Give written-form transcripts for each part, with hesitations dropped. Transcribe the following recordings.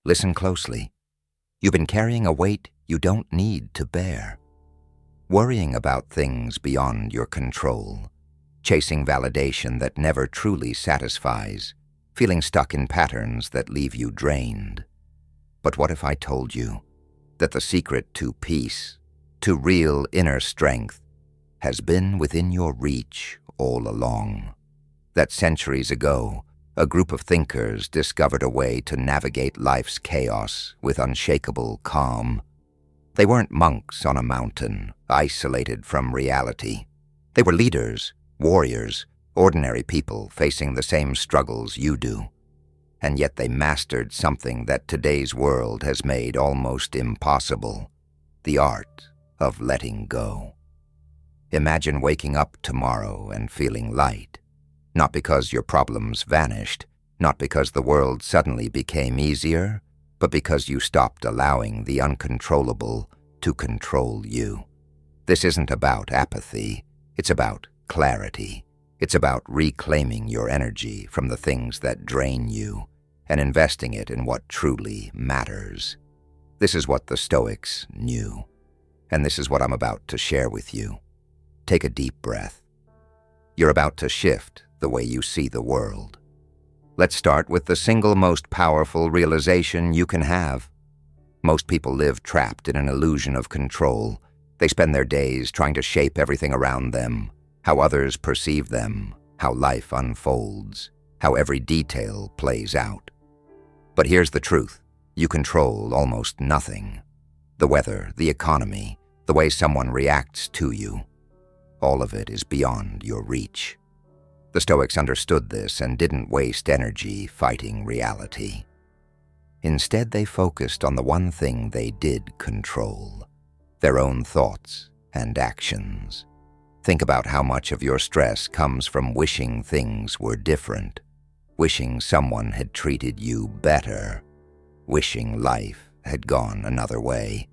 listen closely. You've been carrying a weight you don't need to bear. Worrying about things beyond your control, chasing validation that never truly satisfies, feeling stuck in patterns that leave you drained. But what if I told you that the secret to peace, to real inner strength, has been within your reach all along? That centuries ago, a group of thinkers discovered a way to navigate life's chaos with unshakable calm. They weren't monks on a mountain, isolated from reality. They were leaders, warriors, ordinary people facing the same struggles you do. And yet they mastered something that today's world has made almost impossible: the art of letting go. Imagine waking up tomorrow and feeling light. Not because your problems vanished, not because the world suddenly became easier, but because you stopped allowing the uncontrollable to control you. This isn't about apathy, it's about clarity. It's about reclaiming your energy from the things that drain you and investing it in what truly matters. This is what the Stoics knew, and this is what I'm about to share with you. Take a deep breath. You're about to shift the way you see the world. Let's start with the single most powerful realization you can have. Most people live trapped in an illusion of control. They spend their days trying to shape everything around them, how others perceive them, how life unfolds, how every detail plays out. But here's the truth: you control almost nothing. The weather, the economy, the way someone reacts to you, all of it is beyond your reach. The Stoics understood this and didn't waste energy fighting reality. Instead, they focused on the one thing they did control: their own thoughts and actions. Think about how much of your stress comes from wishing things were different, wishing someone had treated you better, wishing life had gone another way.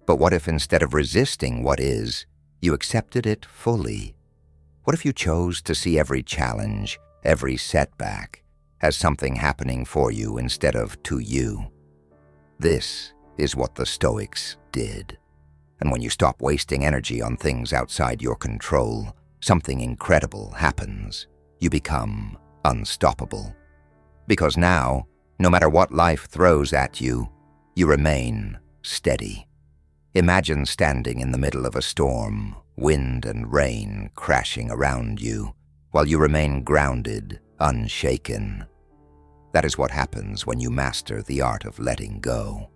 But what if instead of resisting what is, you accepted it fully? What if you chose to see every challenge, every setback, as something happening for you instead of to you? This is what the Stoics did. And when you stop wasting energy on things outside your control, something incredible happens. You become unstoppable. Because now, no matter what life throws at you, you remain steady. Imagine standing in the middle of a storm, wind and rain crashing around you, while you remain grounded, unshaken. That is what happens when you master the art of letting go.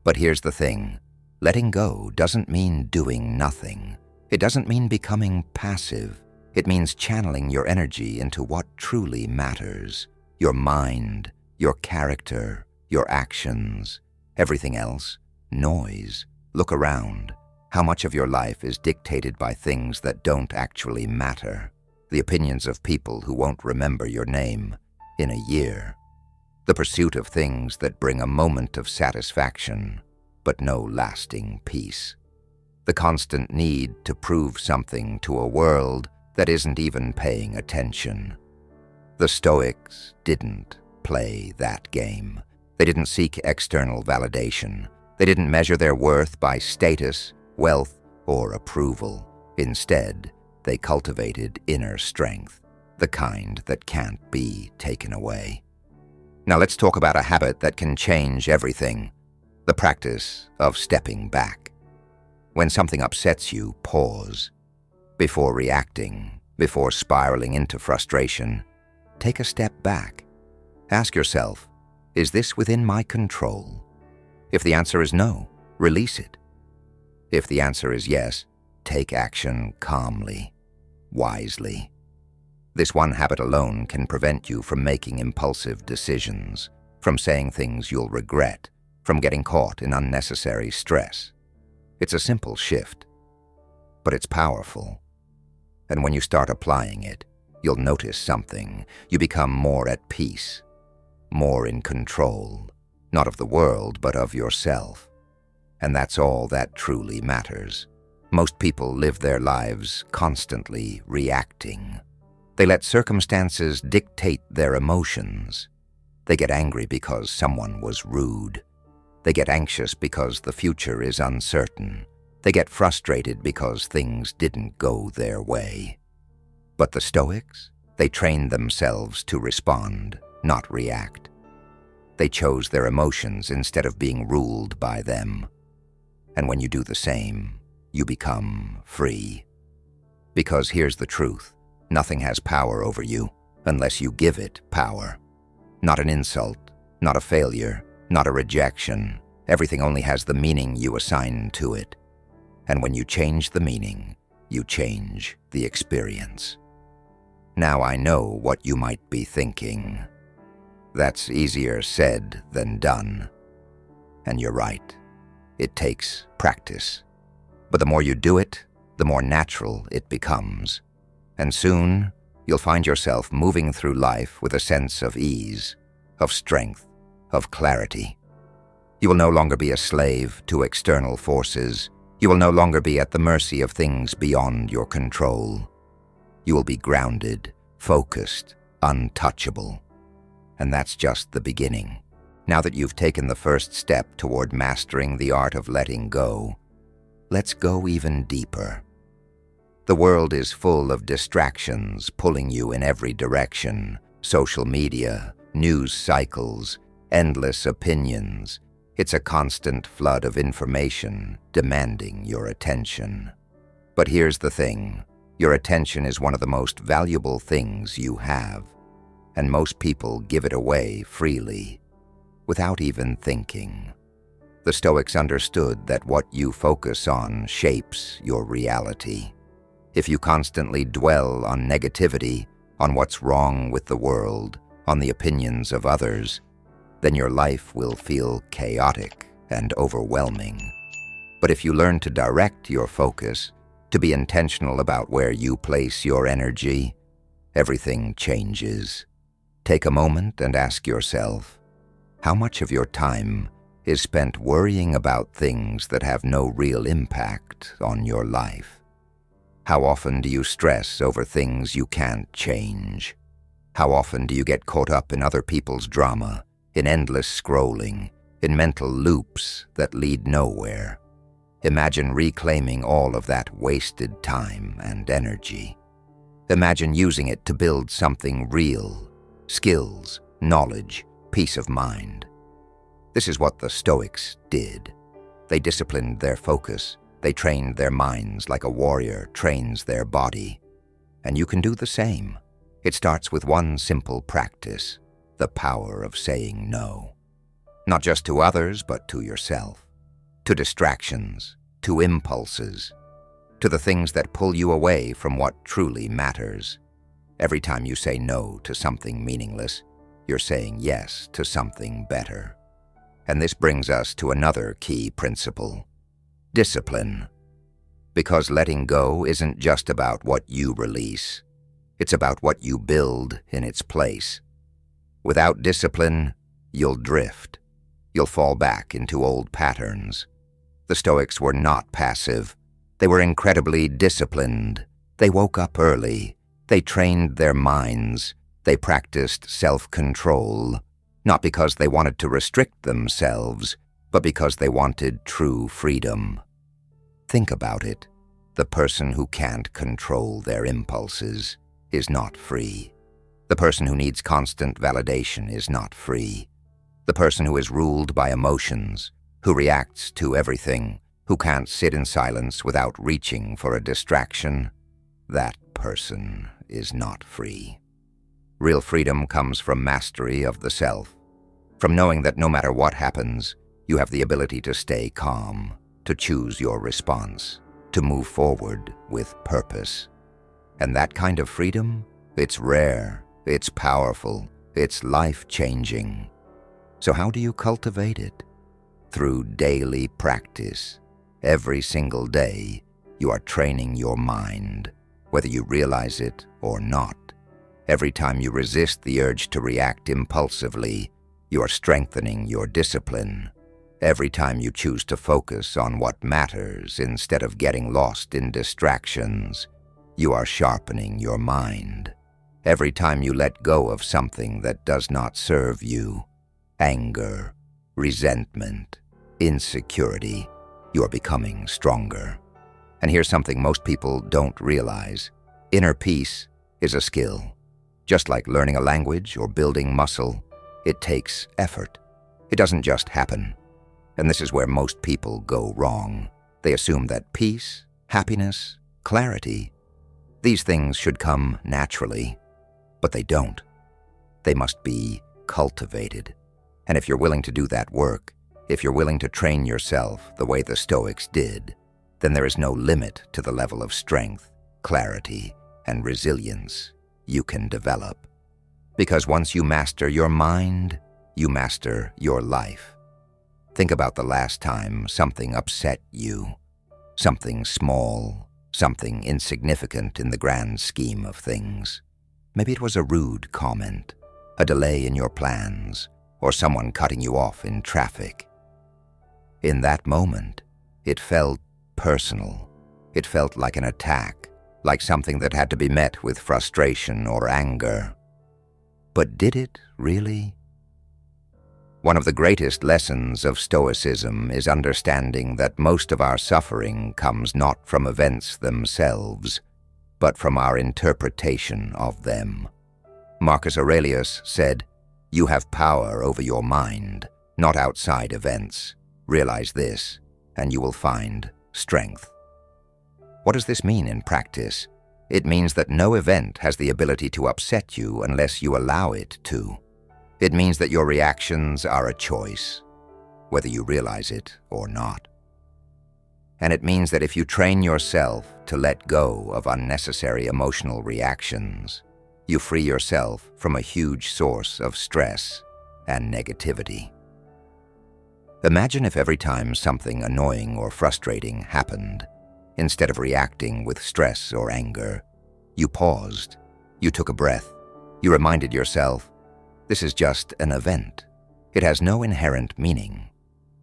But here's the thing: letting go doesn't mean doing nothing. It doesn't mean becoming passive. It means channeling your energy into what truly matters: your mind, your character, your actions. Everything else, noise. Look around. How much of your life is dictated by things that don't actually matter? The opinions of people who won't remember your name in a year. The pursuit of things that bring a moment of satisfaction, but no lasting peace. The constant need to prove something to a world that isn't even paying attention. The Stoics didn't play that game. They didn't seek external validation. They didn't measure their worth by status, wealth, or approval. Instead, they cultivated inner strength, the kind that can't be taken away. Now let's talk about a habit that can change everything: the practice of stepping back. When something upsets you, pause. Before reacting, before spiraling into frustration, take a step back. Ask yourself, is this within my control? If the answer is no, release it. If the answer is yes, take action calmly, wisely. This one habit alone can prevent you from making impulsive decisions, from saying things you'll regret, from getting caught in unnecessary stress. It's a simple shift, but it's powerful. And when you start applying it, you'll notice something. You become more at peace, more in control, not of the world, but of yourself. And that's all that truly matters. Most people live their lives constantly reacting. They let circumstances dictate their emotions. They get angry because someone was rude. They get anxious because the future is uncertain. They get frustrated because things didn't go their way. But the Stoics, they trained themselves to respond, not react. They chose their emotions instead of being ruled by them. And when you do the same, you become free. Because here's the truth, nothing has power over you unless you give it power. Not an insult, not a failure, not a rejection. Everything only has the meaning you assign to it. And when you change the meaning, you change the experience. Now I know what you might be thinking. That's easier said than done. And you're right. It takes practice. But the more you do it, the more natural it becomes. And soon, you'll find yourself moving through life with a sense of ease, of strength, of clarity. You will no longer be a slave to external forces. You will no longer be at the mercy of things beyond your control. You will be grounded, focused, untouchable. And that's just the beginning. Now that you've taken the first step toward mastering the art of letting go, let's go even deeper. The world is full of distractions pulling you in every direction. Social media, news cycles, endless opinions. It's a constant flood of information demanding your attention. But here's the thing. Your attention is one of the most valuable things you have, and most people give it away freely, without even thinking. The Stoics understood that what you focus on shapes your reality. If you constantly dwell on negativity, on what's wrong with the world, on the opinions of others, then your life will feel chaotic and overwhelming. But if you learn to direct your focus, to be intentional about where you place your energy, everything changes. Take a moment and ask yourself, how much of your time is spent worrying about things that have no real impact on your life? How often do you stress over things you can't change? How often do you get caught up in other people's drama, in endless scrolling, in mental loops that lead nowhere? Imagine reclaiming all of that wasted time and energy. Imagine using it to build something real, skills, knowledge, peace of mind. This is what the Stoics did. They disciplined their focus. They trained their minds like a warrior trains their body. And you can do the same. It starts with one simple practice, the power of saying no. Not just to others, but to yourself. To distractions, to impulses, to the things that pull you away from what truly matters. Every time you say no to something meaningless, you're saying yes to something better. And this brings us to another key principle, discipline. Because letting go isn't just about what you release, it's about what you build in its place. Without discipline, you'll drift. You'll fall back into old patterns. The Stoics were not passive. They were incredibly disciplined. They woke up early. They trained their minds. They practiced self-control, not because they wanted to restrict themselves, but because they wanted true freedom. Think about it. The person who can't control their impulses is not free. The person who needs constant validation is not free. The person who is ruled by emotions, who reacts to everything, who can't sit in silence without reaching for a distraction, that person is not free. Real freedom comes from mastery of the self, from knowing that no matter what happens, you have the ability to stay calm, to choose your response, to move forward with purpose. And that kind of freedom, it's rare, it's powerful, it's life-changing. So how do you cultivate it? Through daily practice. Every single day, you are training your mind, whether you realize it or not. Every time you resist the urge to react impulsively, you are strengthening your discipline. Every time you choose to focus on what matters instead of getting lost in distractions, you are sharpening your mind. Every time you let go of something that does not serve you, anger, resentment, insecurity, you are becoming stronger. And here's something most people don't realize. Inner peace is a skill. Just like learning a language or building muscle, it takes effort. It doesn't just happen. And this is where most people go wrong. They assume that peace, happiness, clarity, these things should come naturally, but they don't. They must be cultivated. And if you're willing to do that work, if you're willing to train yourself the way the Stoics did, then there is no limit to the level of strength, clarity, and resilience you can develop. Because once you master your mind, you master your life. Think about the last time something upset you. Something small, something insignificant in the grand scheme of things. Maybe it was a rude comment, a delay in your plans, or someone cutting you off in traffic. In that moment, it felt personal. It felt like an attack, like something that had to be met with frustration or anger. But did it really? One of the greatest lessons of Stoicism is understanding that most of our suffering comes not from events themselves, but from our interpretation of them. Marcus Aurelius said, "You have power over your mind, not outside events. Realize this, and you will find strength." What does this mean in practice? It means that no event has the ability to upset you unless you allow it to. It means that your reactions are a choice, whether you realize it or not. And it means that if you train yourself to let go of unnecessary emotional reactions, you free yourself from a huge source of stress and negativity. Imagine if every time something annoying or frustrating happened, instead of reacting with stress or anger, you paused, you took a breath, you reminded yourself, this is just an event. It has no inherent meaning.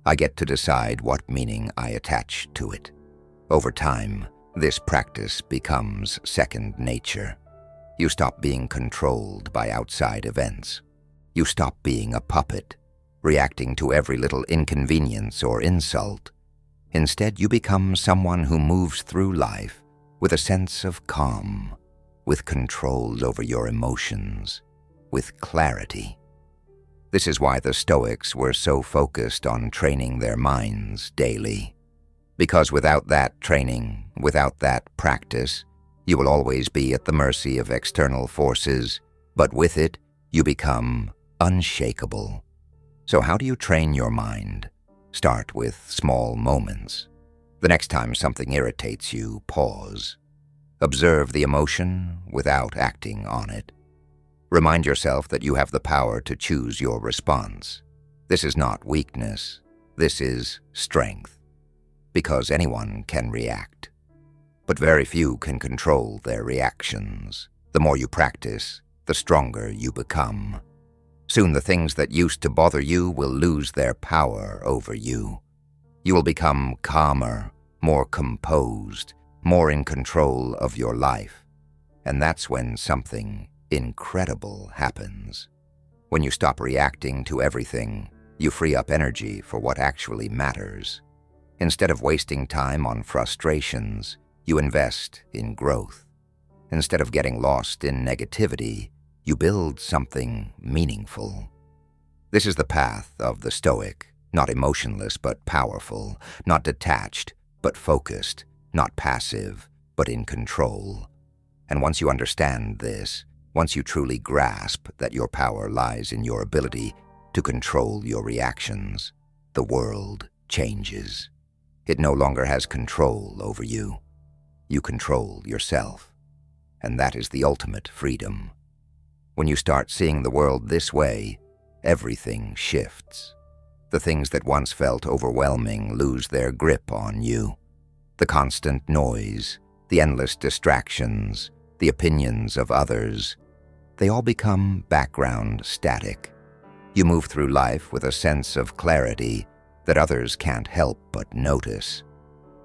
I get to decide what meaning I attach to it. Over time, this practice becomes second nature. You stop being controlled by outside events. You stop being a puppet, reacting to every little inconvenience or insult. Instead, you become someone who moves through life with a sense of calm, with control over your emotions, with clarity. This is why the Stoics were so focused on training their minds daily. Because without that training, without that practice, you will always be at the mercy of external forces, but with it, you become unshakable. So how do you train your mind? Start with small moments. The next time something irritates you, pause. Observe the emotion without acting on it. Remind yourself that you have the power to choose your response. This is not weakness. This is strength. Because anyone can react. But very few can control their reactions. The more you practice, the stronger you become. Soon the things that used to bother you will lose their power over you. You will become calmer, more composed, more in control of your life. And that's when something incredible happens. When you stop reacting to everything, you free up energy for what actually matters. Instead of wasting time on frustrations, you invest in growth. Instead of getting lost in negativity, you build something meaningful. This is the path of the Stoic, not emotionless but powerful, not detached but focused, not passive but in control. And once you understand this, once you truly grasp that your power lies in your ability to control your reactions, the world changes. It no longer has control over you. You control yourself. And that is the ultimate freedom. When you start seeing the world this way, everything shifts. The things that once felt overwhelming lose their grip on you. The constant noise, the endless distractions, the opinions of others, they all become background static. You move through life with a sense of clarity that others can't help but notice.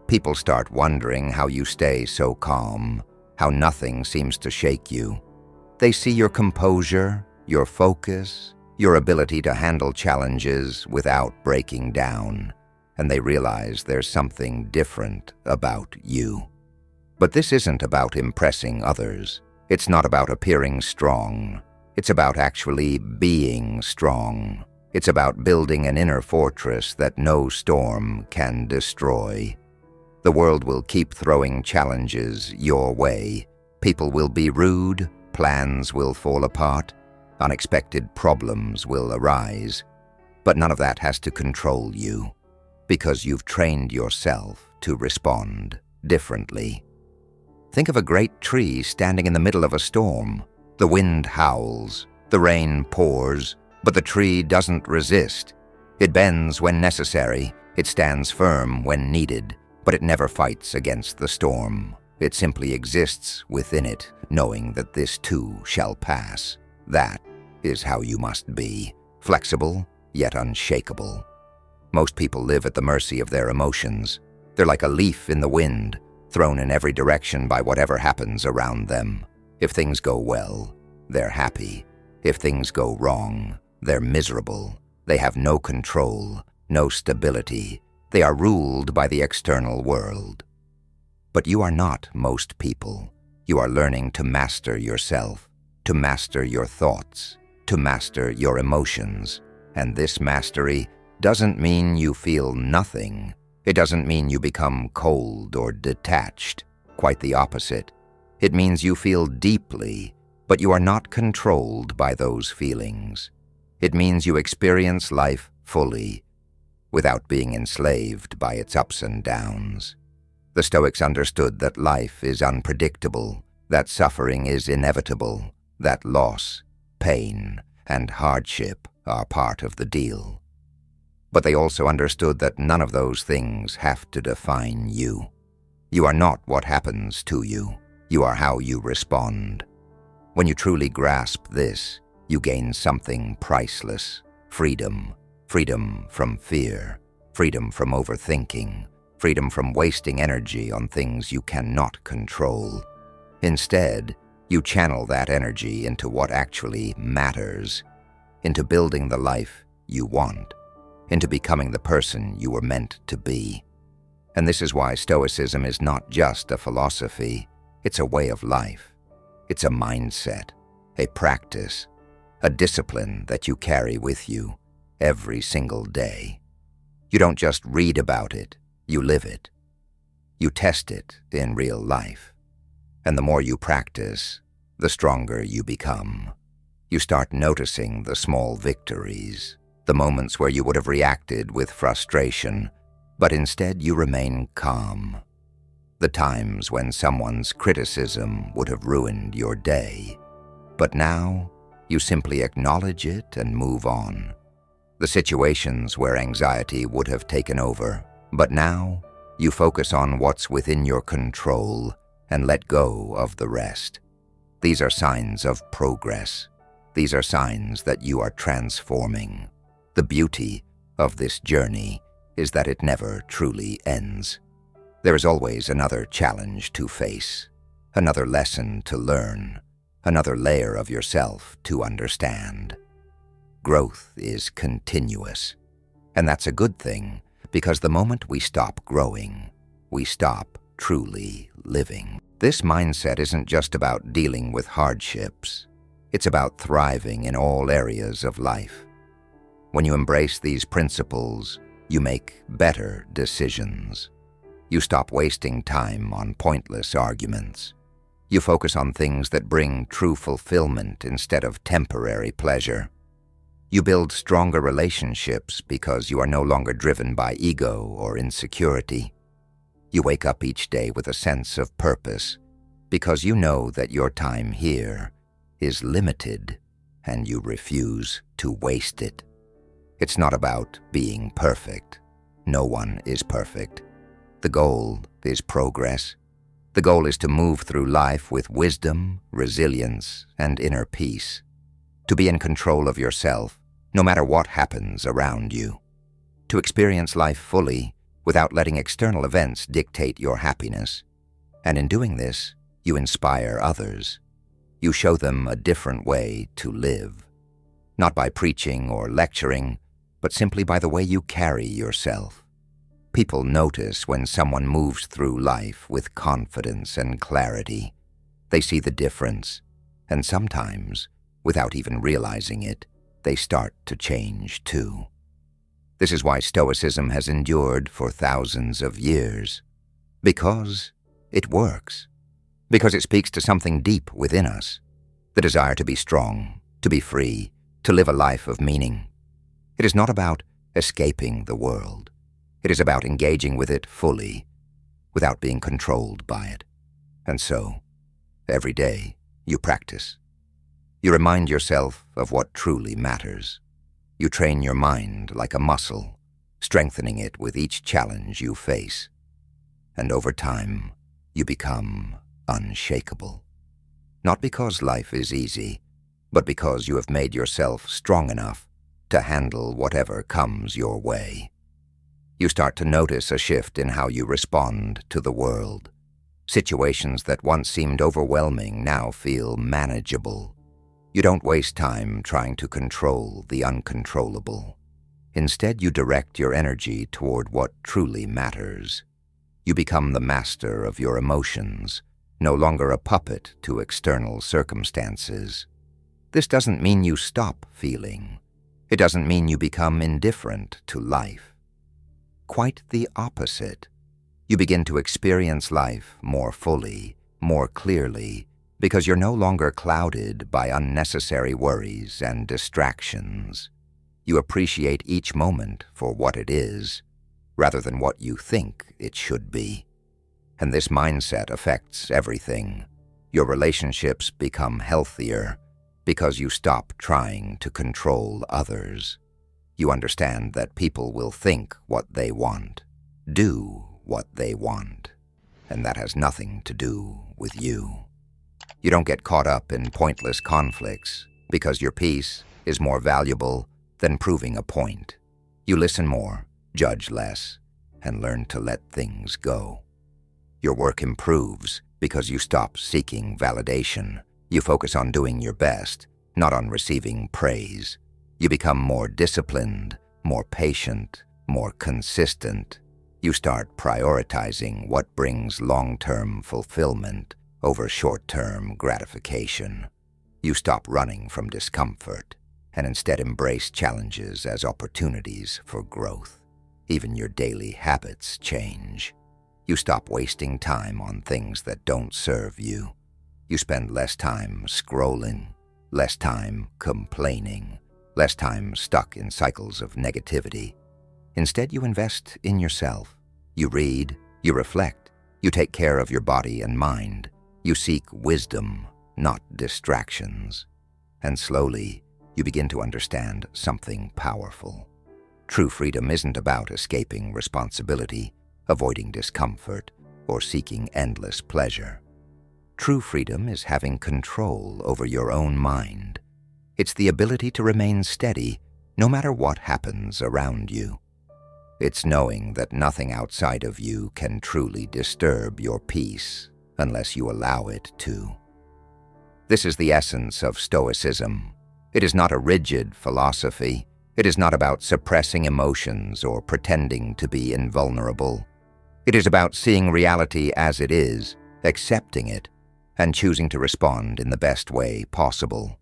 People start wondering how you stay so calm, how nothing seems to shake you. They see your composure, your focus, your ability to handle challenges without breaking down, and they realize there's something different about you. But this isn't about impressing others. It's not about appearing strong. It's about actually being strong. It's about building an inner fortress that no storm can destroy. The world will keep throwing challenges your way. People will be rude, plans will fall apart, unexpected problems will arise. But none of that has to control you, because you've trained yourself to respond differently. Think of a great tree standing in the middle of a storm. The wind howls, the rain pours, but the tree doesn't resist. It bends when necessary, it stands firm when needed, but it never fights against the storm. It simply exists within it, knowing that this too shall pass. That is how you must be, flexible yet unshakable. Most people live at the mercy of their emotions. They're like a leaf in the wind, thrown in every direction by whatever happens around them. If things go well, they're happy. If things go wrong, they're miserable. They have no control, no stability. They are ruled by the external world. But you are not most people. You are learning to master yourself, to master your thoughts, to master your emotions. And this mastery doesn't mean you feel nothing. It doesn't mean you become cold or detached. Quite the opposite. It means you feel deeply, but you are not controlled by those feelings. It means you experience life fully, without being enslaved by its ups and downs. The Stoics understood that life is unpredictable, that suffering is inevitable, that loss, pain, and hardship are part of the deal. But they also understood that none of those things have to define you. You are not what happens to you. You are how you respond. When you truly grasp this, you gain something priceless: freedom. Freedom from fear. Freedom from overthinking. Freedom from wasting energy on things you cannot control. Instead, you channel that energy into what actually matters, into building the life you want, into becoming the person you were meant to be. And this is why Stoicism is not just a philosophy, it's a way of life. It's a mindset, a practice, a discipline that you carry with you every single day. You don't just read about it, you live it. You test it in real life. And the more you practice, the stronger you become. You start noticing the small victories, the moments where you would have reacted with frustration, but instead you remain calm. The times when someone's criticism would have ruined your day. But now, you simply acknowledge it and move on. The situations where anxiety would have taken over, but now, you focus on what's within your control and let go of the rest. These are signs of progress. These are signs that you are transforming. The beauty of this journey is that it never truly ends. There is always another challenge to face, another lesson to learn, another layer of yourself to understand. Growth is continuous, and that's a good thing, because the moment we stop growing, we stop truly living. This mindset isn't just about dealing with hardships. It's about thriving in all areas of life. When you embrace these principles, you make better decisions. You stop wasting time on pointless arguments. You focus on things that bring true fulfillment instead of temporary pleasure. You build stronger relationships because you are no longer driven by ego or insecurity. You wake up each day with a sense of purpose because you know that your time here is limited and you refuse to waste it. It's not about being perfect. No one is perfect. The goal is progress. The goal is to move through life with wisdom, resilience, and inner peace. To be in control of yourself, no matter what happens around you. To experience life fully, without letting external events dictate your happiness. And in doing this, you inspire others. You show them a different way to live, not by preaching or lecturing, but simply by the way you carry yourself. People notice when someone moves through life with confidence and clarity. They see the difference, and sometimes, without even realizing it, they start to change too. This is why Stoicism has endured for thousands of years. Because it works. Because it speaks to something deep within us, the desire to be strong, to be free, to live a life of meaning. It is not about escaping the world. It is about engaging with it fully, without being controlled by it. And so, every day, you practice. You remind yourself of what truly matters. You train your mind like a muscle, strengthening it with each challenge you face. And over time, you become unshakable. Not because life is easy, but because you have made yourself strong enough to handle whatever comes your way. You start to notice a shift in how you respond to the world. Situations that once seemed overwhelming now feel manageable. You don't waste time trying to control the uncontrollable. Instead, you direct your energy toward what truly matters. You become the master of your emotions, no longer a puppet to external circumstances. This doesn't mean you stop feeling. It doesn't mean you become indifferent to life. Quite the opposite. You begin to experience life more fully, more clearly, because you're no longer clouded by unnecessary worries and distractions. You appreciate each moment for what it is, rather than what you think it should be. And this mindset affects everything. Your relationships become healthier because you stop trying to control others. You understand that people will think what they want, do what they want, and that has nothing to do with you. You don't get caught up in pointless conflicts because your peace is more valuable than proving a point. You listen more, judge less, and learn to let things go. Your work improves because you stop seeking validation. You focus on doing your best, not on receiving praise. You become more disciplined, more patient, more consistent. You start prioritizing what brings long-term fulfillment over short-term gratification. You stop running from discomfort and instead embrace challenges as opportunities for growth. Even your daily habits change. You stop wasting time on things that don't serve you. You spend less time scrolling, less time complaining, less time stuck in cycles of negativity. Instead, you invest in yourself. You read, you reflect, you take care of your body and mind. You seek wisdom, not distractions. And slowly, you begin to understand something powerful. True freedom isn't about escaping responsibility, avoiding discomfort, or seeking endless pleasure. True freedom is having control over your own mind. It's the ability to remain steady no matter what happens around you. It's knowing that nothing outside of you can truly disturb your peace unless you allow it to. This is the essence of Stoicism. It is not a rigid philosophy. It is not about suppressing emotions or pretending to be invulnerable. It is about seeing reality as it is, accepting it, and choosing to respond in the best way possible.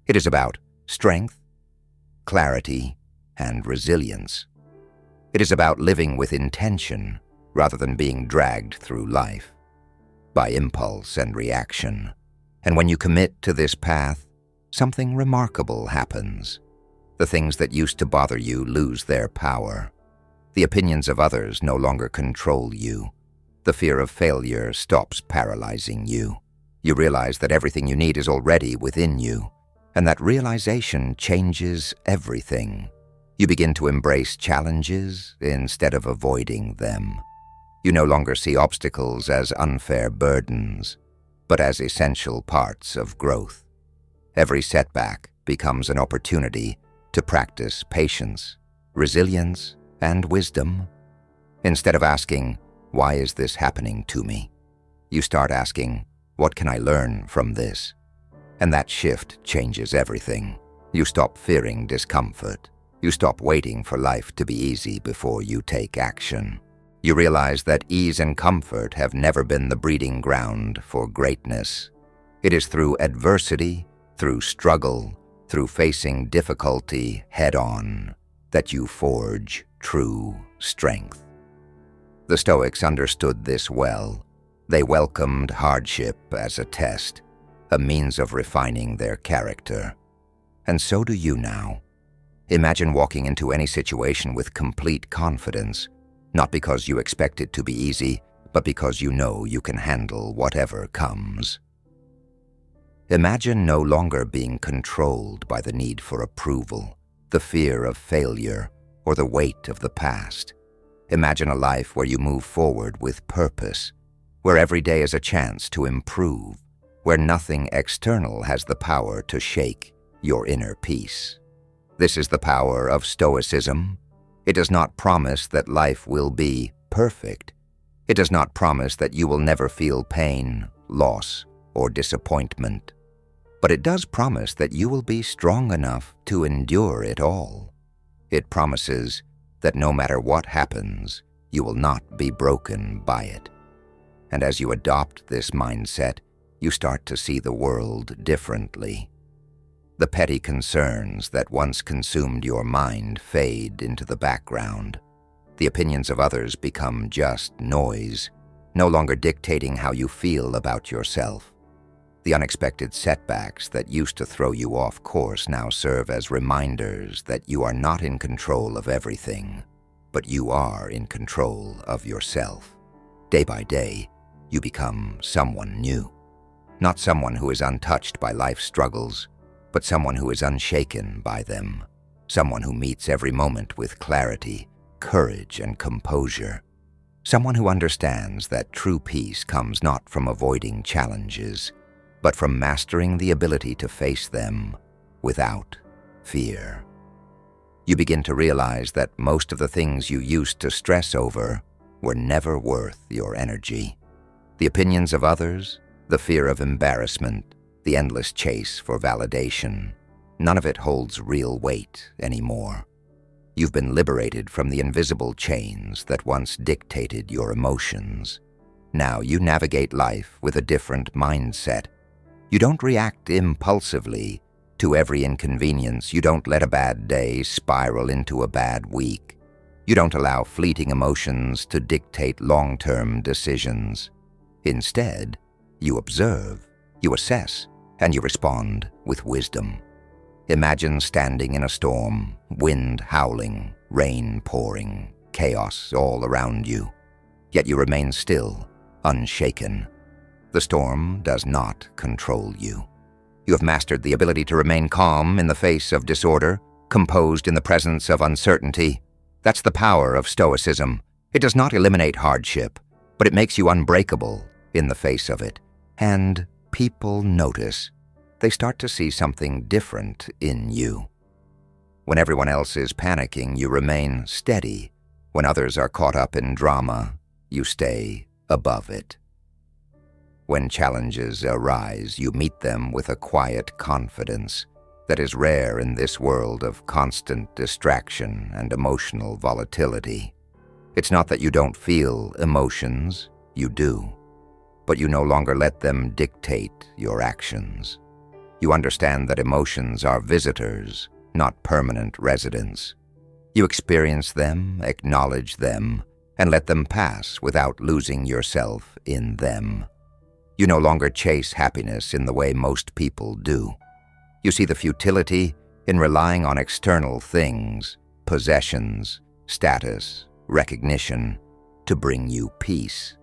It is about strength, clarity, and resilience. It is about living with intention rather than being dragged through life by impulse and reaction. And when you commit to this path, something remarkable happens. The things that used to bother you lose their power. The opinions of others no longer control you. The fear of failure stops paralyzing you. You realize that everything you need is already within you, and that realization changes everything. You begin to embrace challenges instead of avoiding them. You no longer see obstacles as unfair burdens, but as essential parts of growth. Every setback becomes an opportunity to practice patience, resilience, and wisdom. Instead of asking, "Why is this happening to me?" you start asking, "What can I learn from this?" And that shift changes everything. You stop fearing discomfort. You stop waiting for life to be easy before you take action. You realize that ease and comfort have never been the breeding ground for greatness. It is through adversity, through struggle, through facing difficulty head-on, that you forge true strength. The Stoics understood this well. They welcomed hardship as a test, a means of refining their character. And so do you now. Imagine walking into any situation with complete confidence, not because you expect it to be easy, but because you know you can handle whatever comes. Imagine no longer being controlled by the need for approval, the fear of failure, or the weight of the past. Imagine a life where you move forward with purpose, where every day is a chance to improve, where nothing external has the power to shake your inner peace. This is the power of Stoicism. It does not promise that life will be perfect. It does not promise that you will never feel pain, loss, or disappointment. But it does promise that you will be strong enough to endure it all. It promises that no matter what happens, you will not be broken by it. And as you adopt this mindset, you start to see the world differently. The petty concerns that once consumed your mind fade into the background. The opinions of others become just noise, no longer dictating how you feel about yourself. The unexpected setbacks that used to throw you off course now serve as reminders that you are not in control of everything, but you are in control of yourself. Day by day, you become someone new. Not someone who is untouched by life's struggles, but someone who is unshaken by them. Someone who meets every moment with clarity, courage, and composure. Someone who understands that true peace comes not from avoiding challenges, but from mastering the ability to face them without fear. You begin to realize that most of the things you used to stress over were never worth your energy. The opinions of others, the fear of embarrassment, the endless chase for validation, none of it holds real weight anymore. You've been liberated from the invisible chains that once dictated your emotions. Now you navigate life with a different mindset. You don't react impulsively to every inconvenience. You don't let a bad day spiral into a bad week. You don't allow fleeting emotions to dictate long-term decisions. Instead, you observe, you assess, and you respond with wisdom. Imagine standing in a storm, wind howling, rain pouring, chaos all around you. Yet you remain still, unshaken. The storm does not control you. You have mastered the ability to remain calm in the face of disorder, composed in the presence of uncertainty. That's the power of Stoicism. It does not eliminate hardship, but it makes you unbreakable in the face of it. And people notice. They start to see something different in you. When everyone else is panicking, you remain steady. When others are caught up in drama, you stay above it. When challenges arise, you meet them with a quiet confidence that is rare in this world of constant distraction and emotional volatility. It's not that you don't feel emotions, you do, but you no longer let them dictate your actions. You understand that emotions are visitors, not permanent residents. You experience them, acknowledge them, and let them pass without losing yourself in them. You no longer chase happiness in the way most people do. You see the futility in relying on external things, possessions, status, recognition, to bring you peace.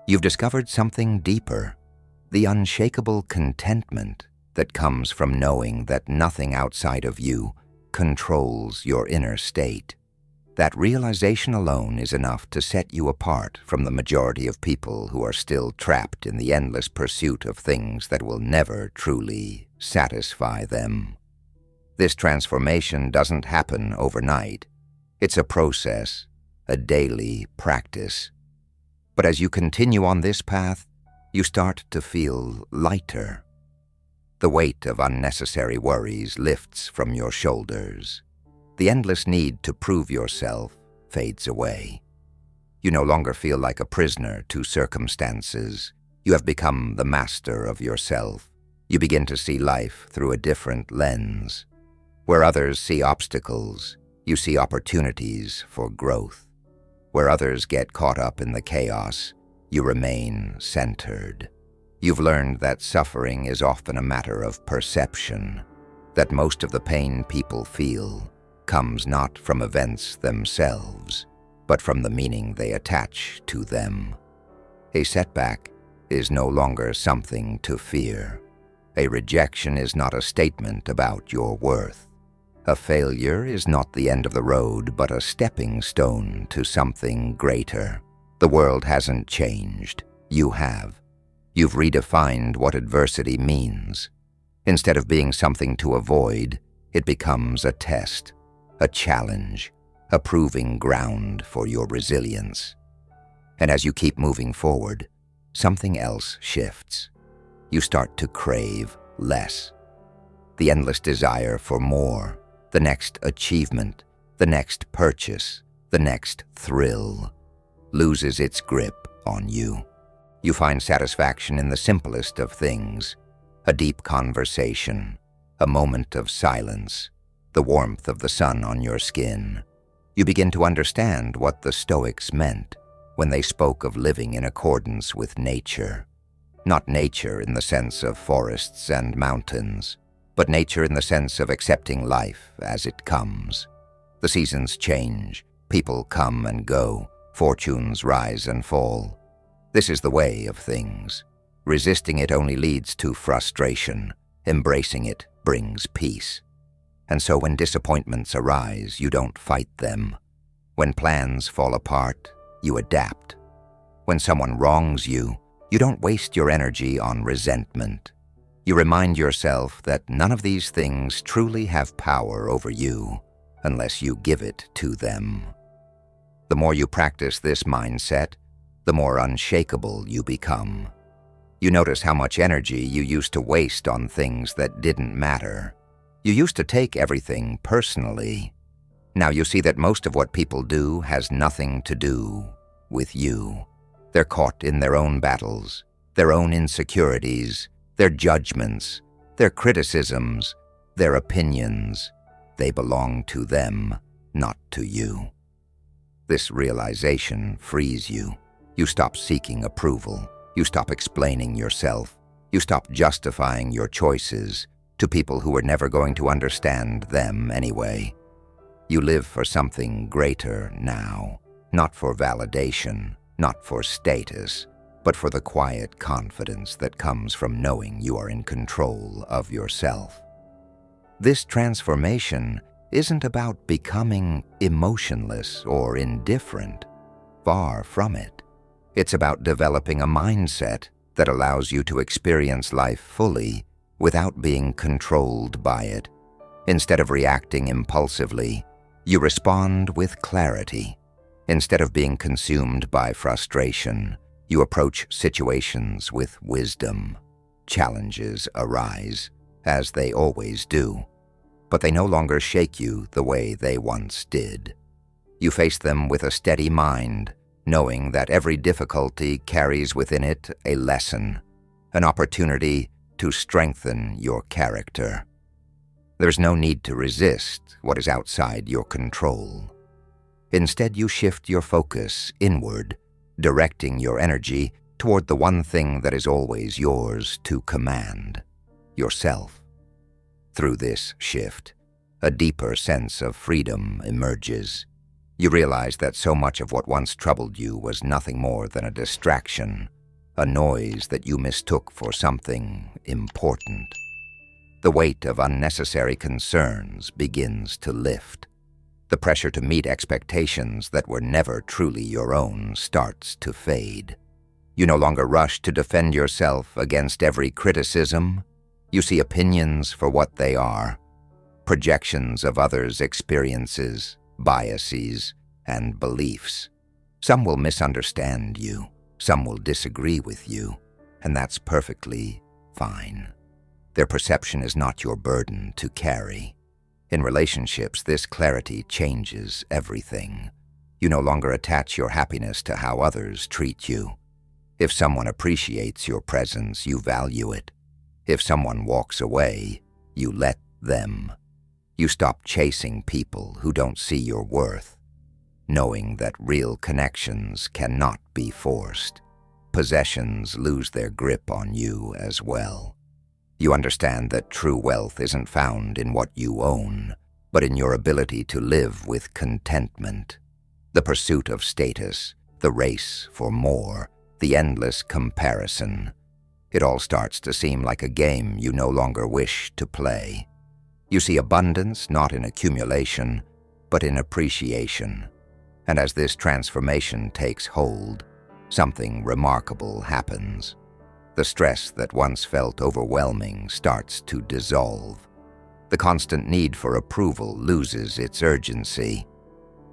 You've discovered something deeper, the unshakable contentment that comes from knowing that nothing outside of you controls your inner state. That realization alone is enough to set you apart from the majority of people who are still trapped in the endless pursuit of things that will never truly satisfy them. This transformation doesn't happen overnight. It's a process, a daily practice. But as you continue on this path, you start to feel lighter. The weight of unnecessary worries lifts from your shoulders. The endless need to prove yourself fades away. You no longer feel like a prisoner to circumstances. You have become the master of yourself. You begin to see life through a different lens. Where others see obstacles, you see opportunities for growth. Where others get caught up in the chaos, you remain centered. You've learned that suffering is often a matter of perception, that most of the pain people feel comes not from events themselves, but from the meaning they attach to them. A setback is no longer something to fear. A rejection is not a statement about your worth. A failure is not the end of the road, but a stepping stone to something greater. The world hasn't changed. You have. You've redefined what adversity means. Instead of being something to avoid, it becomes a test, a challenge, a proving ground for your resilience. And as you keep moving forward, something else shifts. You start to crave less. The endless desire for more, the next achievement, the next purchase, the next thrill, loses its grip on you. You find satisfaction in the simplest of things, a deep conversation, a moment of silence, the warmth of the sun on your skin. You begin to understand what the Stoics meant when they spoke of living in accordance with nature. Not nature in the sense of forests and mountains, but nature in the sense of accepting life as it comes. The seasons change, people come and go, fortunes rise and fall. This is the way of things. Resisting it only leads to frustration. Embracing it brings peace. And so when disappointments arise, you don't fight them. When plans fall apart, you adapt. When someone wrongs you, you don't waste your energy on resentment. You remind yourself that none of these things truly have power over you unless you give it to them. The more you practice this mindset, the more unshakable you become. You notice how much energy you used to waste on things that didn't matter. You used to take everything personally. Now you see that most of what people do has nothing to do with you. They're caught in their own battles, their own insecurities, their judgments, their criticisms, their opinions. They belong to them, not to you. This realization frees you. You stop seeking approval. You stop explaining yourself. You stop justifying your choices to people who are never going to understand them anyway. You live for something greater now, not for validation, not for status, but for the quiet confidence that comes from knowing you are in control of yourself. This transformation isn't about becoming emotionless or indifferent. Far from it. It's about developing a mindset that allows you to experience life fully without being controlled by it. Instead of reacting impulsively, you respond with clarity. Instead of being consumed by frustration, you approach situations with wisdom. Challenges arise, as they always do, but they no longer shake you the way they once did. You face them with a steady mind, knowing that every difficulty carries within it a lesson, an opportunity to strengthen your character. There's no need to resist what is outside your control. Instead, you shift your focus inward, directing your energy toward the one thing that is always yours to command, yourself. Through this shift, a deeper sense of freedom emerges. You realize that so much of what once troubled you was nothing more than a distraction, a noise that you mistook for something important. The weight of unnecessary concerns begins to lift. The pressure to meet expectations that were never truly your own starts to fade. You no longer rush to defend yourself against every criticism. You see opinions for what they are, projections of others' experiences, biases, and beliefs. Some will misunderstand you, some will disagree with you, and that's perfectly fine. Their perception is not your burden to carry. In relationships, this clarity changes everything. You no longer attach your happiness to how others treat you. If someone appreciates your presence, you value it. If someone walks away, you let them. You stop chasing people who don't see your worth, knowing that real connections cannot be forced. Possessions lose their grip on you as well. You understand that true wealth isn't found in what you own, but in your ability to live with contentment. The pursuit of status, the race for more, the endless comparison. It all starts to seem like a game you no longer wish to play. You see abundance not in accumulation, but in appreciation. And as this transformation takes hold, something remarkable happens. The stress that once felt overwhelming starts to dissolve. The constant need for approval loses its urgency.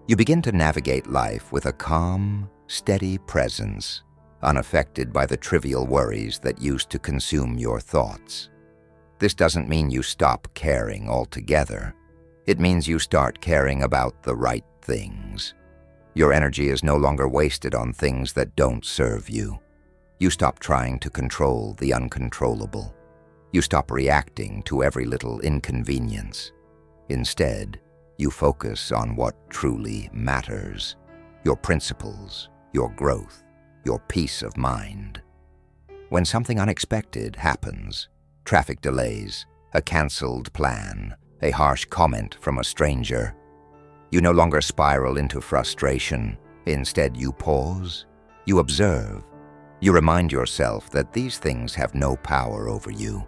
You begin to navigate life with a calm, steady presence, unaffected by the trivial worries that used to consume your thoughts. This doesn't mean you stop caring altogether. It means you start caring about the right things. Your energy is no longer wasted on things that don't serve you. You stop trying to control the uncontrollable. You stop reacting to every little inconvenience. Instead, you focus on what truly matters: your principles, your growth, your peace of mind. When something unexpected happens, traffic delays, a canceled plan, a harsh comment from a stranger, you no longer spiral into frustration. Instead, you pause, you observe. You remind yourself that these things have no power over you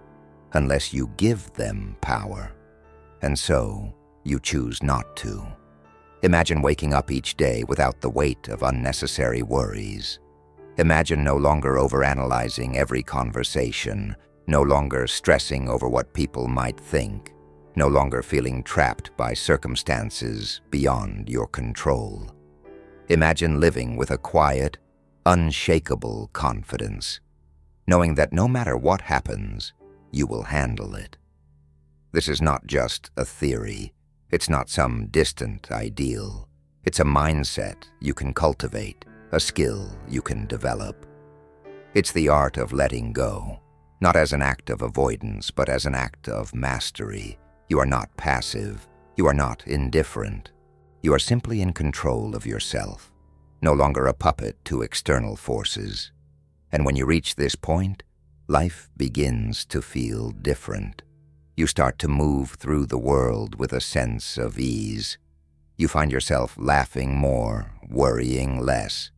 unless you give them power. And so, you choose not to. Imagine waking up each day without the weight of unnecessary worries. Imagine no longer overanalyzing every conversation, no longer stressing over what people might think, no longer feeling trapped by circumstances beyond your control. Imagine living with a quiet, unshakable confidence, knowing that no matter what happens, you will handle it. This is not just a theory. It's not some distant ideal. It's a mindset you can cultivate, a skill you can develop. It's the art of letting go, not as an act of avoidance, but as an act of mastery. You are not passive. You are not indifferent. You are simply in control of yourself, no longer a puppet to external forces. And when you reach this point, life begins to feel different. You start to move through the world with a sense of ease. You find yourself laughing more, worrying less.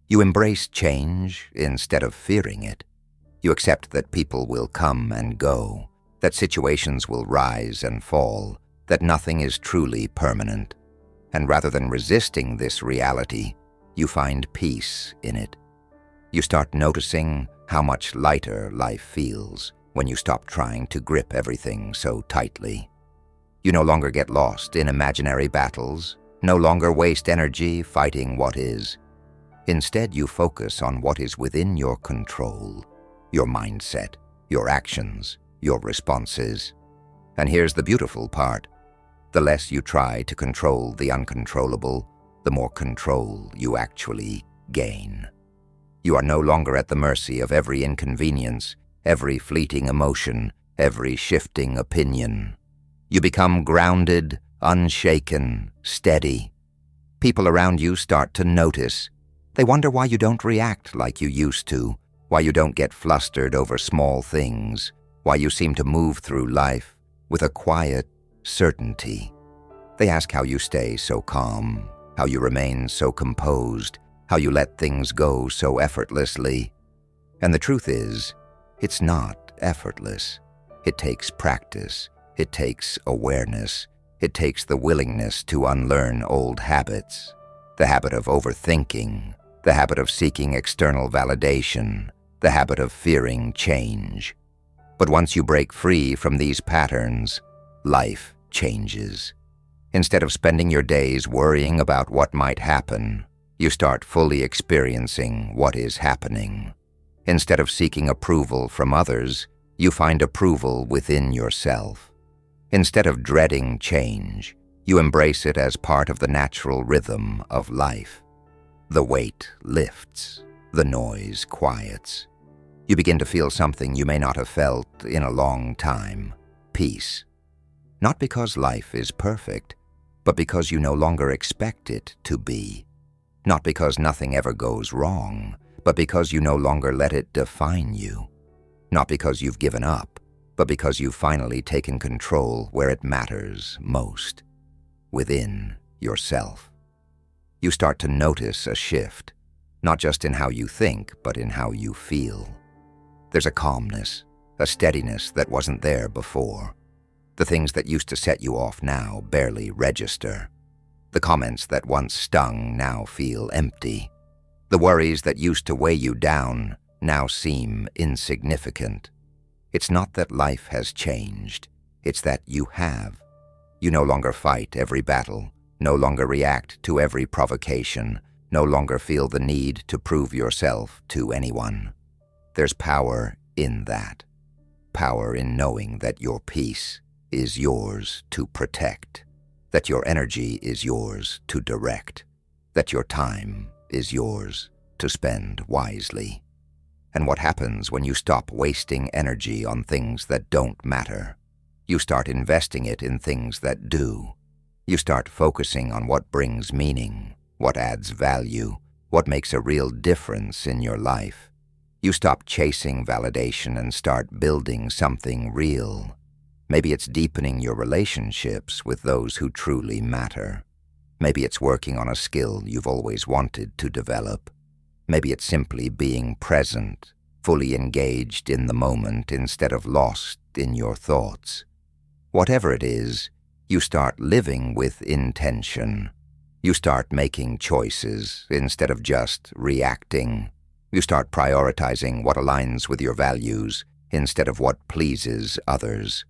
You embrace change instead of fearing it. You accept that people will come and go, that situations will rise and fall, that nothing is truly permanent. And rather than resisting this reality, you find peace in it. You start noticing how much lighter life feels when you stop trying to grip everything so tightly. You no longer get lost in imaginary battles, no longer waste energy fighting what is. Instead, you focus on what is within your control, your mindset, your actions, your responses. And here's the beautiful part. The less you try to control the uncontrollable, the more control you actually gain. You are no longer at the mercy of every inconvenience, every fleeting emotion, every shifting opinion. You become grounded, unshaken, steady. People around you start to notice. They wonder why you don't react like you used to, why you don't get flustered over small things, why you seem to move through life with a quiet certainty. They ask how you stay so calm, how you remain so composed, how you let things go so effortlessly. And the truth is, it's not effortless. It takes practice. It takes awareness. It takes the willingness to unlearn old habits, the habit of overthinking, the habit of seeking external validation, the habit of fearing change. But once you break free from these patterns, life changes. Instead of spending your days worrying about what might happen, you start fully experiencing what is happening. Instead of seeking approval from others, You find approval within yourself. Instead of dreading change, you embrace it as part of the natural rhythm of life. The weight lifts, the noise quiets. You begin to feel something you may not have felt in a long time: peace. Not because life is perfect, but because you no longer expect it to be. Not because nothing ever goes wrong, but because you no longer let it define you. Not because you've given up, but because you've finally taken control where it matters most: within yourself. You start to notice a shift, not just in how you think, but in how you feel. There's a calmness, a steadiness that wasn't there before. The things that used to set you off now barely register. The comments that once stung now feel empty. The worries that used to weigh you down now seem insignificant. It's not that life has changed, it's that you have. You no longer fight every battle, no longer react to every provocation, no longer feel the need to prove yourself to anyone. There's power in that. Power in knowing that your peace is yours to protect, that your energy is yours to direct, that your time is yours to spend wisely. And what happens when you stop wasting energy on things that don't matter? You start investing it in things that do. You start focusing on what brings meaning, what adds value, what makes a real difference in your life. You stop chasing validation and start building something real. Maybe it's deepening your relationships with those who truly matter. Maybe it's working on a skill you've always wanted to develop. Maybe it's simply being present, fully engaged in the moment instead of lost in your thoughts. Whatever it is, you start living with intention. You start making choices instead of just reacting. You start prioritizing what aligns with your values instead of what pleases others.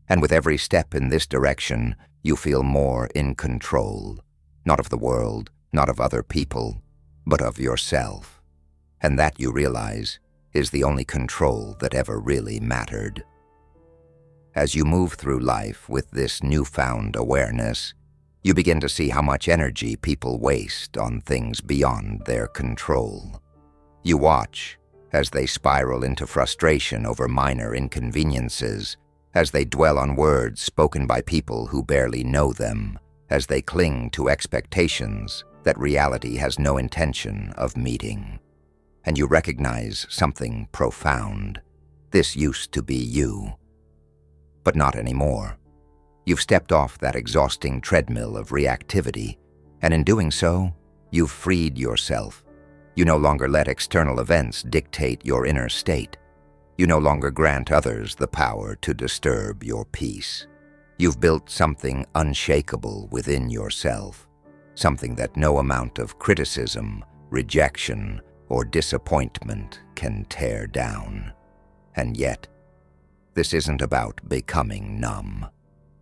And with every step in this direction, you feel more in control, not of the world, not of other people, but of yourself. And that, you realize, is the only control that ever really mattered. As you move through life with this newfound awareness, you begin to see how much energy people waste on things beyond their control. You watch as they spiral into frustration over minor inconveniences, as they dwell on words spoken by people who barely know them, as they cling to expectations that reality has no intention of meeting. And you recognize something profound. This used to be you. But not anymore. You've stepped off that exhausting treadmill of reactivity, and in doing so, you've freed yourself. You no longer let external events dictate your inner state. You no longer grant others the power to disturb your peace. You've built something unshakable within yourself, something that no amount of criticism, rejection, or disappointment can tear down. And yet, this isn't about becoming numb.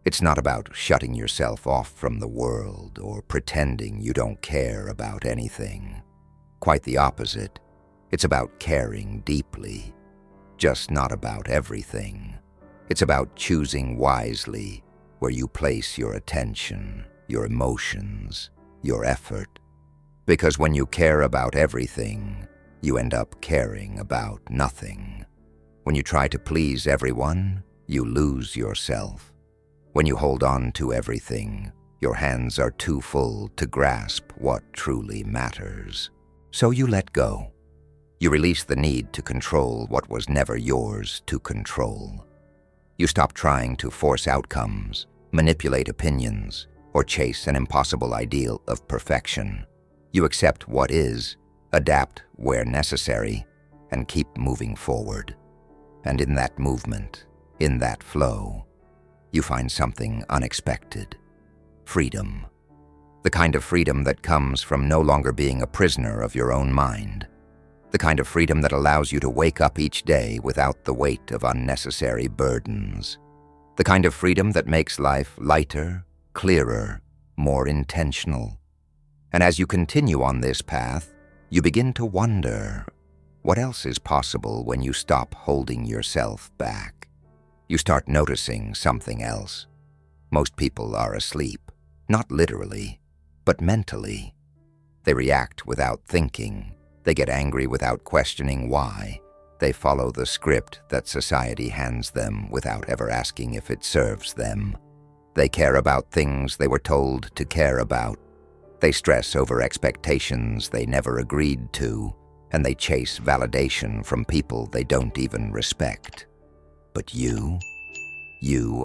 It's not about shutting yourself off from the world or pretending you don't care about anything. Quite the opposite. It's about caring deeply. Just not about everything. It's about choosing wisely where you place your attention, your emotions, your effort. Because when you care about everything, you end up caring about nothing. When you try to please everyone, you lose yourself. When you hold on to everything, your hands are too full to grasp what truly matters. So you let go. You release the need to control what was never yours to control. You stop trying to force outcomes, manipulate opinions, or chase an impossible ideal of perfection. You accept what is, adapt where necessary, and keep moving forward. And in that movement, in that flow, you find something unexpected: freedom. The kind of freedom that comes from no longer being a prisoner of your own mind. The kind of freedom that allows you to wake up each day without the weight of unnecessary burdens. The kind of freedom that makes life lighter, clearer, more intentional. And as you continue on this path, you begin to wonder, what else is possible when you stop holding yourself back? you start noticing something else. Most people are asleep, not literally, but mentally. They react without thinking. They get angry without questioning why. They follow the script that society hands them without ever asking if it serves them. They care about things they were told to care about. They stress over expectations they never agreed to, and they chase validation from people they don't even respect. But you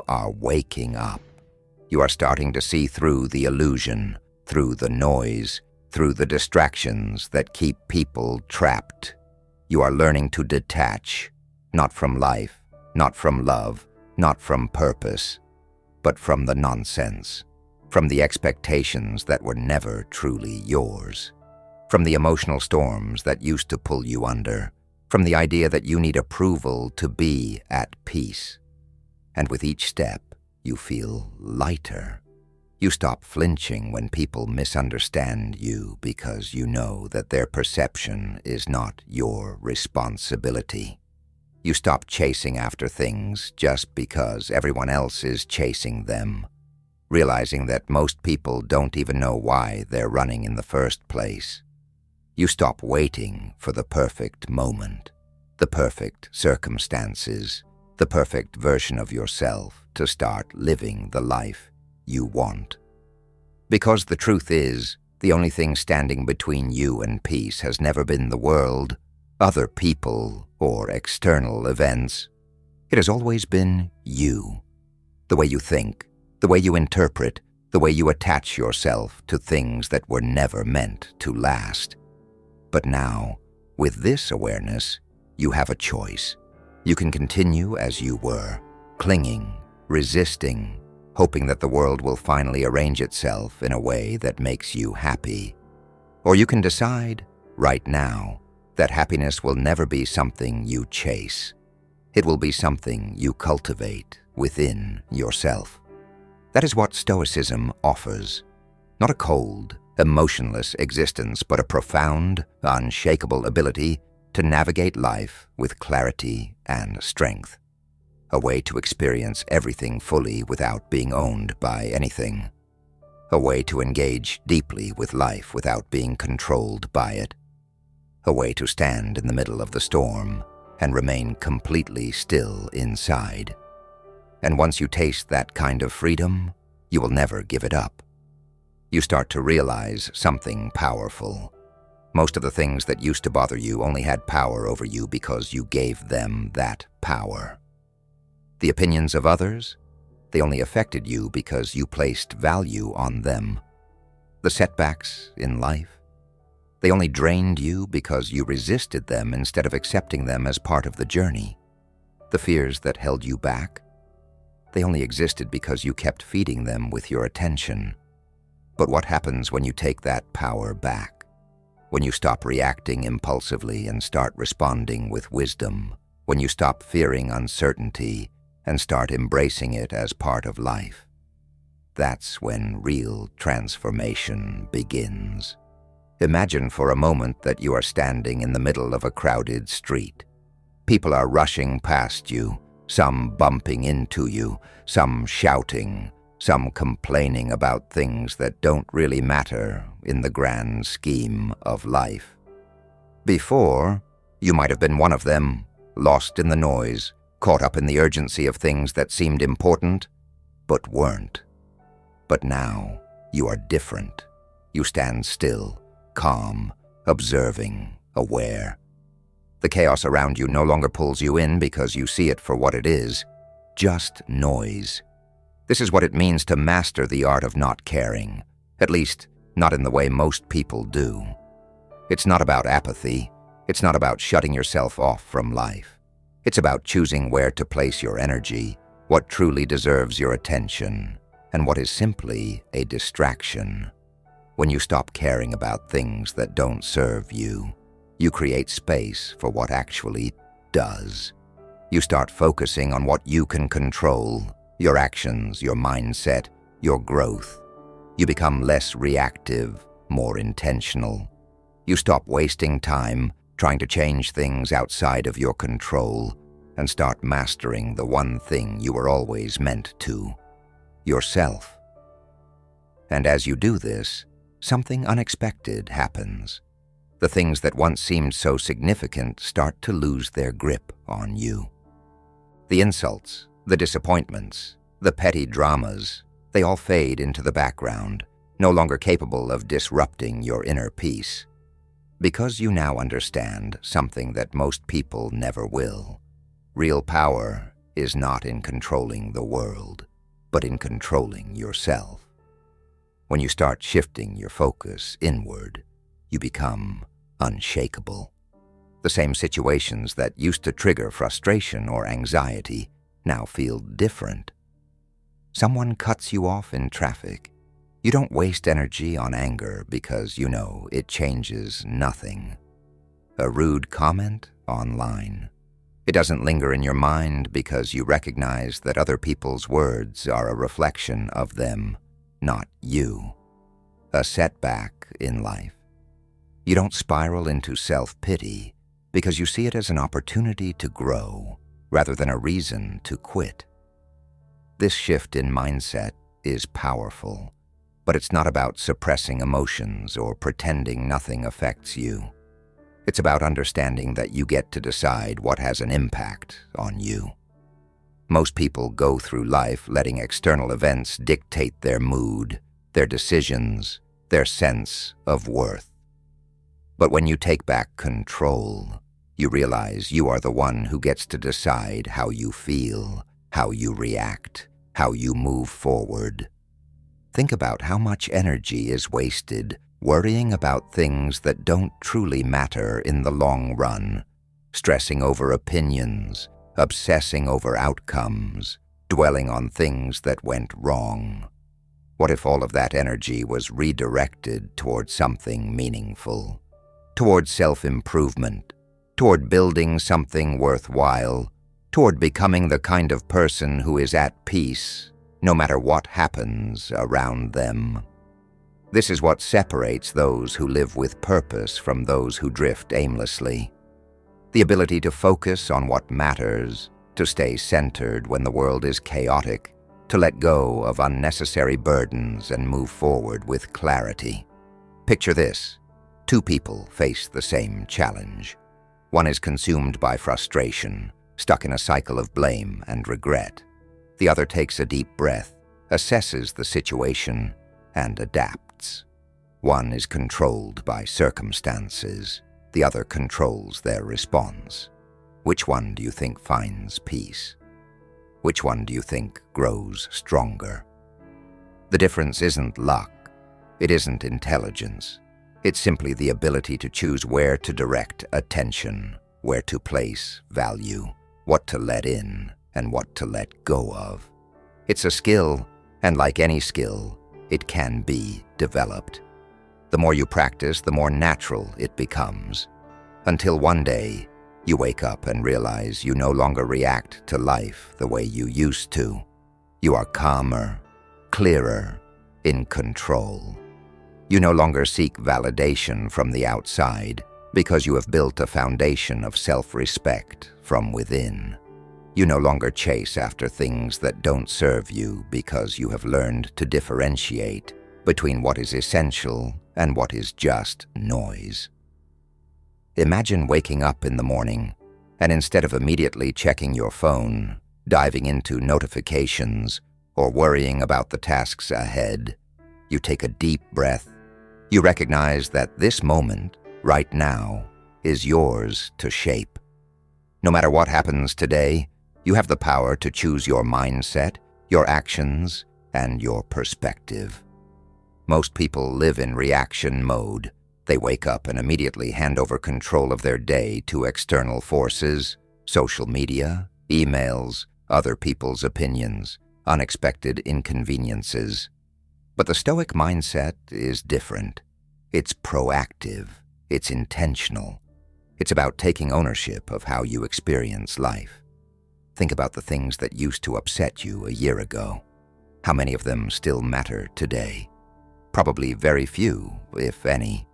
are waking up. You are starting to see through the illusion, through the noise, through the distractions that keep people trapped. You are learning to detach, not from life, not from love, not from purpose, but from the nonsense, from the expectations that were never truly yours, from the emotional storms that used to pull you under, from the idea that you need approval to be at peace. And with each step, you feel lighter. You stop flinching when people misunderstand you because you know that their perception is not your responsibility. You stop chasing after things just because everyone else is chasing them, realizing that most people don't even know why they're running in the first place. You stop waiting for the perfect moment, the perfect circumstances, the perfect version of yourself to start living the life you want. Because the truth is, the only thing standing between you and peace has never been the world, other people, or external events. It has always been you. The way you think, the way you interpret, the way you attach yourself to things that were never meant to last. But now, with this awareness, you have a choice. You can continue as you were, clinging, resisting, hoping that the world will finally arrange itself in a way that makes you happy. Or you can decide, right now, that happiness will never be something you chase. It will be something you cultivate within yourself. That is what Stoicism offers. Not a cold, emotionless existence, but a profound, unshakable ability to navigate life with clarity and strength. A way to experience everything fully without being owned by anything. A way to engage deeply with life without being controlled by it. A way to stand in the middle of the storm and remain completely still inside. And once you taste that kind of freedom, you will never give it up. You start to realize something powerful. Most of the things that used to bother you only had power over you because you gave them that power. The opinions of others, they only affected you because you placed value on them. The setbacks in life, they only drained you because you resisted them instead of accepting them as part of the journey. The fears that held you back, they only existed because you kept feeding them with your attention. But what happens when you take that power back? When you stop reacting impulsively and start responding with wisdom? When you stop fearing uncertainty and start embracing it as part of life? That's when real transformation begins. Imagine for a moment that you are standing in the middle of a crowded street. People are rushing past you, some bumping into you, some shouting, some complaining about things that don't really matter in the grand scheme of life. Before, you might have been one of them, lost in the noise, caught up in the urgency of things that seemed important, but weren't. But now, you are different. You stand still, calm, observing, aware. The chaos around you no longer pulls you in because you see it for what it is, just noise. This is what it means to master the art of not caring, at least not in the way most people do. It's not about apathy. It's not about shutting yourself off from life. It's about choosing where to place your energy, what truly deserves your attention, and what is simply a distraction. When you stop caring about things that don't serve you, you create space for what actually does. You start focusing on what you can control, your actions, your mindset, your growth. You become less reactive, more intentional. You stop wasting time trying to change things outside of your control and start mastering the one thing you were always meant to: yourself. And as you do this, something unexpected happens. The things that once seemed so significant start to lose their grip on you. The insults, the disappointments, the petty dramas, they all fade into the background, no longer capable of disrupting your inner peace. Because you now understand something that most people never will. Real power is not in controlling the world, but in controlling yourself. When you start shifting your focus inward, you become unshakable. The same situations that used to trigger frustration or anxiety now feel different. Someone cuts you off in traffic. You don't waste energy on anger because you know it changes nothing. A rude comment online. It doesn't linger in your mind because you recognize that other people's words are a reflection of them, not you. A setback in life. You don't spiral into self-pity because you see it as an opportunity to grow rather than a reason to quit. This shift in mindset is powerful, but it's not about suppressing emotions or pretending nothing affects you. It's about understanding that you get to decide what has an impact on you. Most people go through life letting external events dictate their mood, their decisions, their sense of worth. But when you take back control, you realize you are the one who gets to decide how you feel, how you react, how you move forward. Think about how much energy is wasted worrying about things that don't truly matter in the long run, stressing over opinions, obsessing over outcomes, dwelling on things that went wrong. What if all of that energy was redirected toward something meaningful, toward self-improvement, toward building something worthwhile, toward becoming the kind of person who is at peace, no matter what happens around them? This is what separates those who live with purpose from those who drift aimlessly. The ability to focus on what matters, to stay centered when the world is chaotic, to let go of unnecessary burdens and move forward with clarity. Picture this. Two people face the same challenge. One is consumed by frustration, stuck in a cycle of blame and regret. The other takes a deep breath, assesses the situation, and adapts. One is controlled by circumstances. The other controls their response. Which one do you think finds peace? Which one do you think grows stronger? The difference isn't luck. It isn't intelligence. It's simply the ability to choose where to direct attention, where to place value, what to let in, and what to let go of. It's a skill, and like any skill, it can be developed. The more you practice, the more natural it becomes. Until one day, you wake up and realize you no longer react to life the way you used to. You are calmer, clearer, in control. You no longer seek validation from the outside because you have built a foundation of self-respect from within. You no longer chase after things that don't serve you because you have learned to differentiate between what is essential and what is just noise. Imagine waking up in the morning and instead of immediately checking your phone, diving into notifications, or worrying about the tasks ahead, you take a deep breath. You recognize that this moment, right now, is yours to shape. No matter what happens today, you have the power to choose your mindset, your actions, and your perspective. Most people live in reaction mode. They wake up and immediately hand over control of their day to external forces, social media, emails, other people's opinions, unexpected inconveniences. But the Stoic mindset is different. It's proactive. It's intentional. It's about taking ownership of how you experience life. Think about the things that used to upset you a year ago. How many of them still matter today? Probably very few, if any.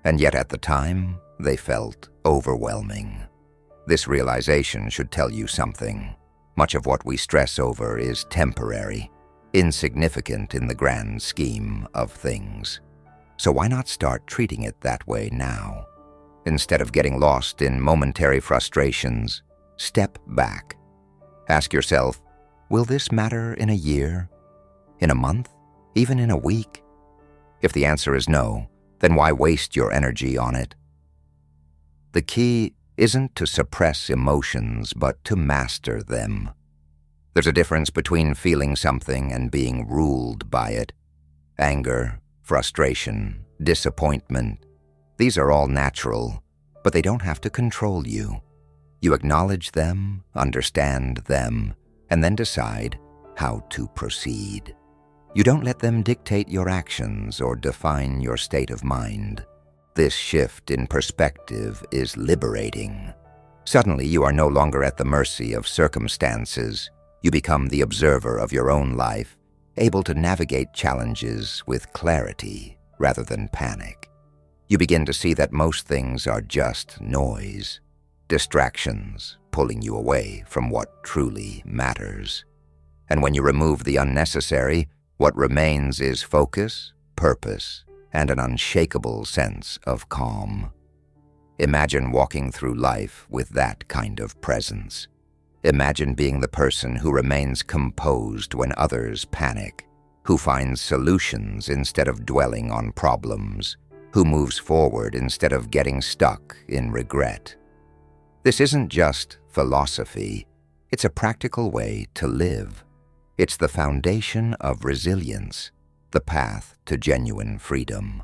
And yet at the time, they felt overwhelming. This realization should tell you something. Much of what we stress over is temporary, insignificant in the grand scheme of things. So why not start treating it that way now? Instead of getting lost in momentary frustrations, step back. Ask yourself, will this matter in a year? In a month? Even in a week? If the answer is no, then why waste your energy on it? The key isn't to suppress emotions, but to master them. There's a difference between feeling something and being ruled by it. Anger, frustration, disappointment, these are all natural, but they don't have to control you. You acknowledge them, understand them, and then decide how to proceed. You don't let them dictate your actions or define your state of mind. This shift in perspective is liberating. Suddenly, you are no longer at the mercy of circumstances. You become the observer of your own life, able to navigate challenges with clarity rather than panic. You begin to see that most things are just noise, distractions pulling you away from what truly matters. And when you remove the unnecessary, what remains is focus, purpose, and an unshakable sense of calm. Imagine walking through life with that kind of presence. Imagine being the person who remains composed when others panic, who finds solutions instead of dwelling on problems, who moves forward instead of getting stuck in regret. This isn't just philosophy, it's a practical way to live. It's the foundation of resilience, the path to genuine freedom.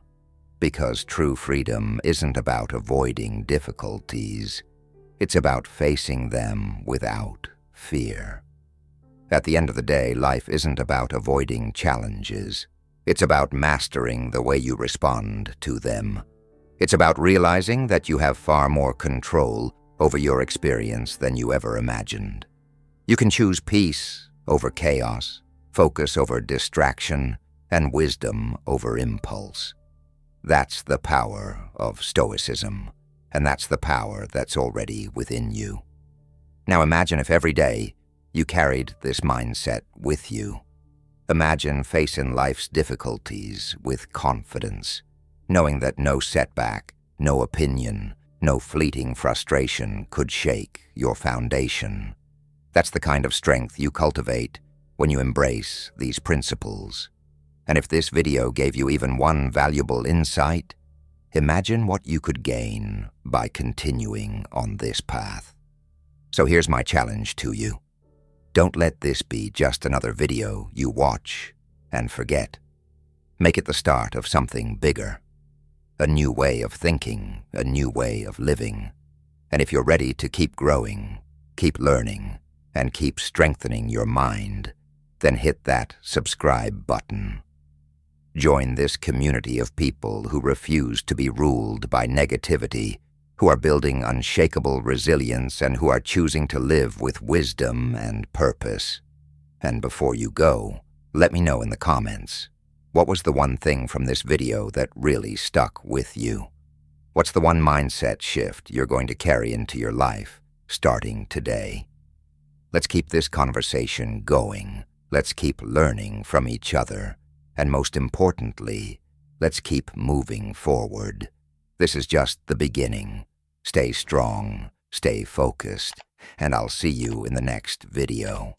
Because true freedom isn't about avoiding difficulties, it's about facing them without fear. At the end of the day, life isn't about avoiding challenges. It's about mastering the way you respond to them. It's about realizing that you have far more control over your experience than you ever imagined. You can choose peace over chaos, focus over distraction, and wisdom over impulse. That's the power of Stoicism, and that's the power that's already within you. Now imagine if every day you carried this mindset with you. Imagine facing life's difficulties with confidence, knowing that no setback, no opinion, no fleeting frustration could shake your foundation. That's the kind of strength you cultivate when you embrace these principles. And if this video gave you even one valuable insight, imagine what you could gain by continuing on this path. So here's my challenge to you. Don't let this be just another video you watch and forget. Make it the start of something bigger. A new way of thinking, a new way of living. And if you're ready to keep growing, keep learning, and keep strengthening your mind, then hit that subscribe button. Join this community of people who refuse to be ruled by negativity, who are building unshakable resilience, and who are choosing to live with wisdom and purpose. And before you go, let me know in the comments, what was the one thing from this video that really stuck with you? What's the one mindset shift you're going to carry into your life, starting today? Let's keep this conversation going. Let's keep learning from each other. And most importantly, let's keep moving forward. This is just the beginning. Stay strong, stay focused, and I'll see you in the next video.